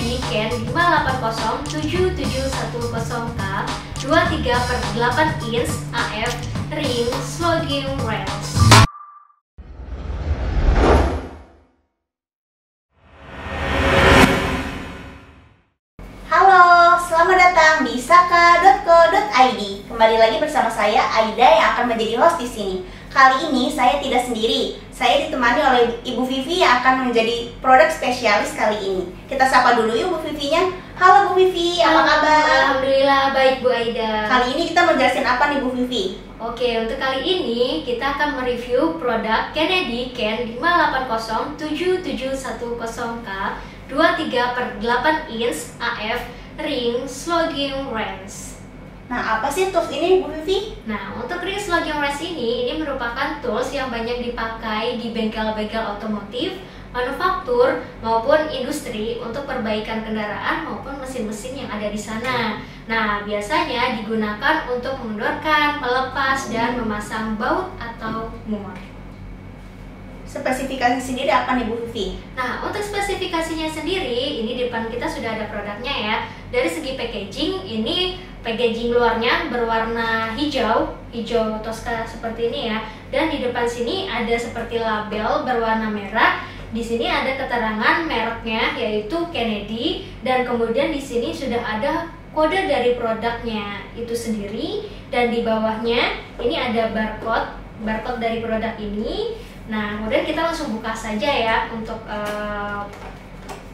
Kennedy Ken 5807710K 23/8 inch AF ring slogging wrench. Halo, selamat datang di saka.co.id. Kembali lagi bersama saya Aida yang akan menjadi host di sini. Kali ini saya tidak sendiri. Saya ditemani oleh Ibu Vivi yang akan menjadi produk spesialis kali ini. Kita sapa dulu yuk Bu Vivinya. Halo Bu Vivi, apa kabar? Alhamdulillah baik Bu Aida. Kali ini kita mau jelasin apa nih Bu Vivi? Oke, untuk kali ini kita akan mereview produk Kennedy Ken 5807710K 23/8 inch AF ring slogging wrench. Nah, apa sih tools ini Bu Vivi? Nah, untuk ring slogging wrench ini merupakan tools yang banyak dipakai di bengkel-bengkel otomotif, manufaktur maupun industri untuk perbaikan kendaraan maupun mesin-mesin yang ada di sana. Nah, biasanya digunakan untuk mengendorkan, melepas, dan memasang baut atau mur. Spesifikasi sendiri apa nih Bu Vivi? Nah, untuk spesifikasinya sendiri, ini di depan kita sudah ada produknya ya. Dari segi packaging, ini packaging luarnya berwarna hijau toska seperti ini ya. Dan di depan sini ada seperti label berwarna merah. Di sini ada keterangan mereknya yaitu Kennedy, dan kemudian di sini sudah ada kode dari produknya itu sendiri, dan di bawahnya ini ada barcode dari produk ini. Nah, kemudian kita langsung buka saja ya untuk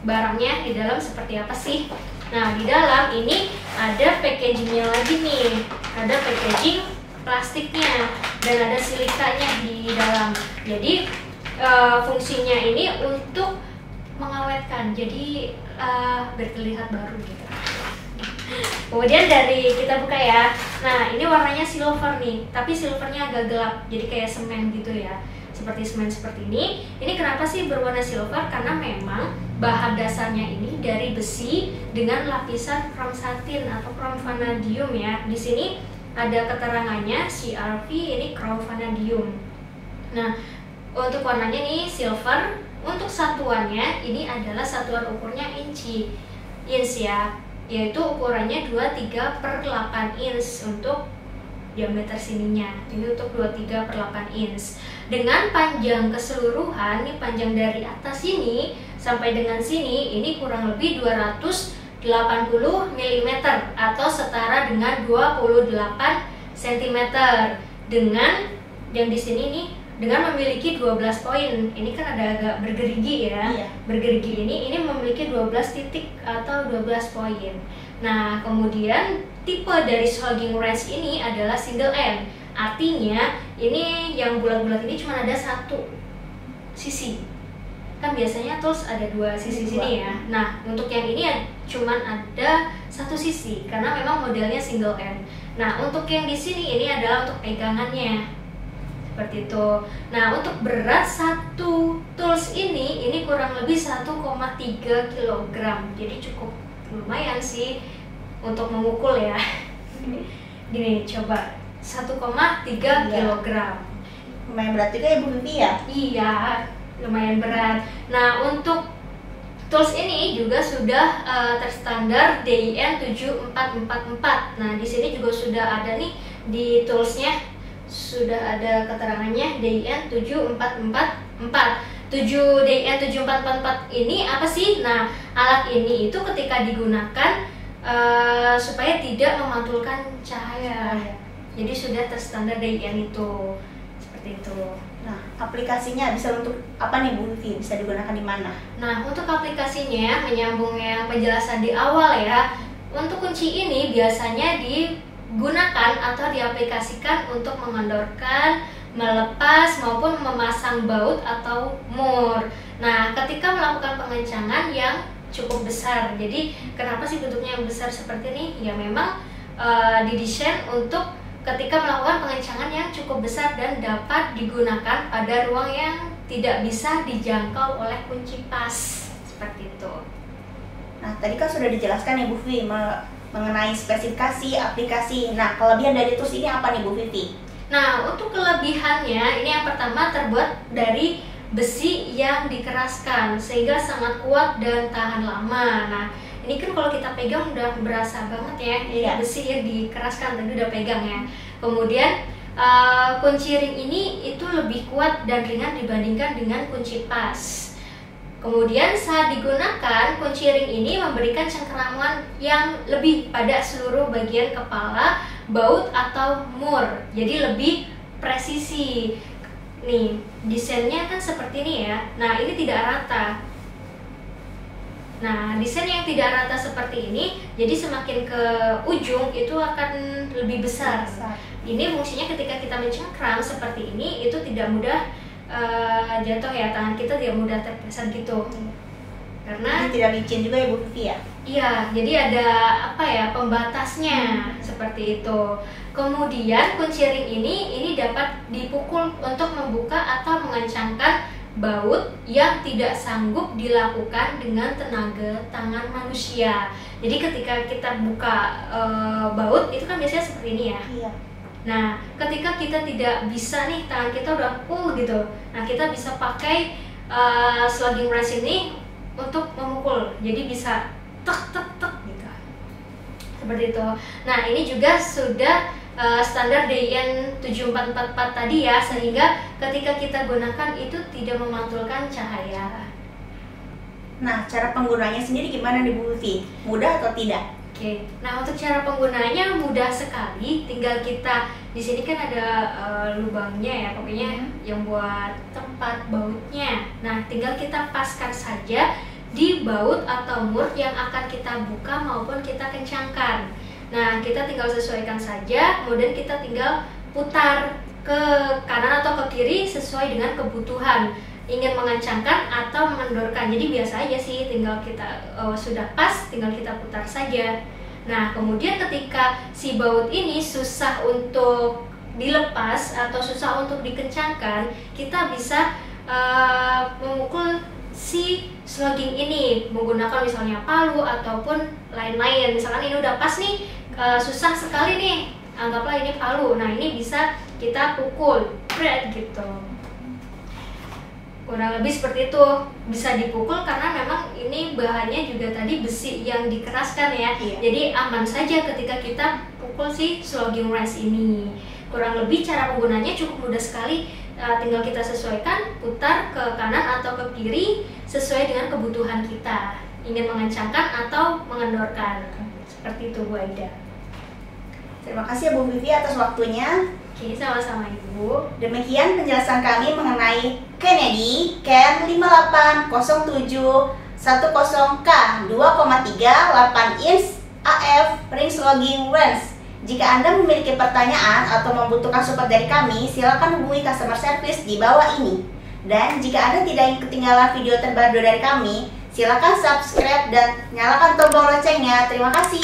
barangnya di dalam seperti apa sih. Nah, di dalam ini ada packagingnya lagi nih, ada packaging plastiknya dan ada silikanya di dalam. Jadi fungsinya ini untuk mengawetkan, jadi berterlihat baru gitu. Kemudian dari kita buka ya. Nah, ini warnanya silver nih, tapi silvernya agak gelap, jadi kayak semen gitu ya. Seperti semen seperti ini. Ini kenapa sih berwarna silver? Karena memang bahan dasarnya ini dari besi dengan lapisan krom satin atau krom vanadium ya. Di sini ada keterangannya CRV, ini krom vanadium. Nah, untuk warnanya nih silver. Untuk satuannya ini adalah satuan ukurnya inch ya, yaitu ukurannya 23/8 inch untuk diameter sininya. Ini untuk 23/8 inch. Dengan panjang keseluruhan, ini panjang dari atas sini sampai dengan sini, ini kurang lebih 280 mm atau setara dengan 28 cm. Dengan yang di sini nih, dengan memiliki 12 poin. Ini kan ada agak bergerigi ya. Iya. Bergerigi ini memiliki 12 titik atau 12 poin. Nah, kemudian tipe dari slogging wrench ini adalah single end. Artinya ini yang bulat-bulat ini cuma ada satu sisi. Kan biasanya tools ada dua sisi sini ya. Nah, untuk yang ini cuma ada satu sisi karena memang modelnya single end. Nah, untuk yang di sini ini adalah untuk pegangannya. Seperti itu. Nah, untuk berat satu tools ini kurang lebih 1,3 kg. Jadi cukup lumayan sih untuk memukul ya. Gini, coba 1,3 kg. Lumayan berat juga ya Bu Vivi ya? Iya, lumayan berat. Nah, untuk tools ini juga sudah terstandar DIN 7444. Nah, di sini juga sudah ada nih di toolsnya, sudah ada keterangannya DIN 7444. 7 DIN 7444 ini apa sih? Nah, alat ini itu ketika digunakan supaya tidak memantulkan cahaya. Jadi sudah terstandar DIN itu. Seperti itu. Nah, aplikasinya bisa untuk apa nih Bu Vivi? Bisa digunakan di mana? Nah, untuk aplikasinya menyambung yang penjelasan di awal ya. Untuk kunci ini biasanya digunakan atau diaplikasikan untuk mengendorkan, melepas maupun memasang baut atau mur. Nah, ketika melakukan pengencangan yang cukup besar. Jadi, kenapa sih bentuknya yang besar seperti ini? Ya memang didesain untuk ketika melakukan pengencangan yang cukup besar dan dapat digunakan pada ruang yang tidak bisa dijangkau oleh kunci pas. Seperti itu. Nah, tadi kan sudah dijelaskan ya Bu Vivi mengenai spesifikasi aplikasi. Nah, kelebihan dari tools ini apa nih Bu Vivi? Nah, untuk kelebihannya, ini yang pertama terbuat dari besi yang dikeraskan sehingga sangat kuat dan tahan lama. Nah, ini kan kalau kita pegang udah berasa banget ya, Iya. besi yang dikeraskan tadi udah pegang ya. Kemudian kunci ring ini itu lebih kuat dan ringan dibandingkan dengan kunci pas. Kemudian saat digunakan, kunci ring ini memberikan cengkeraman yang lebih pada seluruh bagian kepala, baut atau mur. Jadi lebih presisi. Nih, desainnya kan seperti ini ya. Nah, ini tidak rata. Nah, desain yang tidak rata seperti ini, jadi semakin ke ujung itu akan lebih besar. Ini fungsinya ketika kita mencengkram seperti ini, itu tidak mudah jatuh ya, tangan kita tidak mudah terpleset gitu. Karena Ini tidak licin juga ya Bu Vivi ya? iya, jadi ada pembatasnya seperti itu. Kemudian kunci ring ini dapat dipukul untuk membuka atau mengencangkan baut yang tidak sanggup dilakukan dengan tenaga tangan manusia. Jadi ketika kita buka baut itu kan biasanya seperti ini ya. Iya. Nah, ketika kita tidak bisa nih, tangan kita udah full gitu. Nah, kita bisa pakai slugging wrench ini untuk memukul. Jadi bisa tek tek tek gitu. Seperti itu. Nah, ini juga sudah standar DIN 7444 tadi ya, sehingga ketika kita gunakan itu tidak memantulkan cahaya. Nah, cara penggunanya sendiri gimana nih Bu Vivi? Mudah atau tidak? Oke, nah untuk cara penggunanya mudah sekali. Tinggal kita di sini kan ada lubangnya ya, pokoknya yang buat tempat bautnya. Nah, tinggal kita paskan saja di baut atau mur yang akan kita buka maupun kita kencangkan. Nah, kita tinggal sesuaikan saja, kemudian kita tinggal putar ke kanan atau ke kiri sesuai dengan kebutuhan. Ingin mengencangkan atau mengendorkan. Jadi biasa aja sih, tinggal kita sudah pas, tinggal kita putar saja. Nah, kemudian ketika si baut ini susah untuk dilepas atau susah untuk dikencangkan, kita bisa memukul si slugging ini menggunakan misalnya palu ataupun lain-lain. Misalkan ini udah pas nih, susah sekali nih, anggaplah ini palu. Nah, ini bisa kita pukul, bread gitu. Kurang lebih seperti itu, bisa dipukul karena memang ini bahannya juga tadi besi yang dikeraskan ya. Iya. Jadi aman saja ketika kita pukul si slugging wrench ini. Kurang lebih cara penggunanya cukup mudah sekali, tinggal kita sesuaikan, putar ke kanan atau ke kiri sesuai dengan kebutuhan kita, ingin mengencangkan atau mengendorkan. Seperti itu Bu Aida. Terima kasih ya Bu Vivi atas waktunya. Oke, sama-sama Ibu. Demikian penjelasan kami mengenai Kennedy Ken 580710K 2,3 8 inch AF ring slugging wrench. Jika Anda memiliki pertanyaan atau membutuhkan support dari kami, silakan hubungi customer service di bawah ini. Dan jika Anda tidak ingin ketinggalan video terbaru dari kami, silakan subscribe dan nyalakan tombol loncengnya. Terima kasih.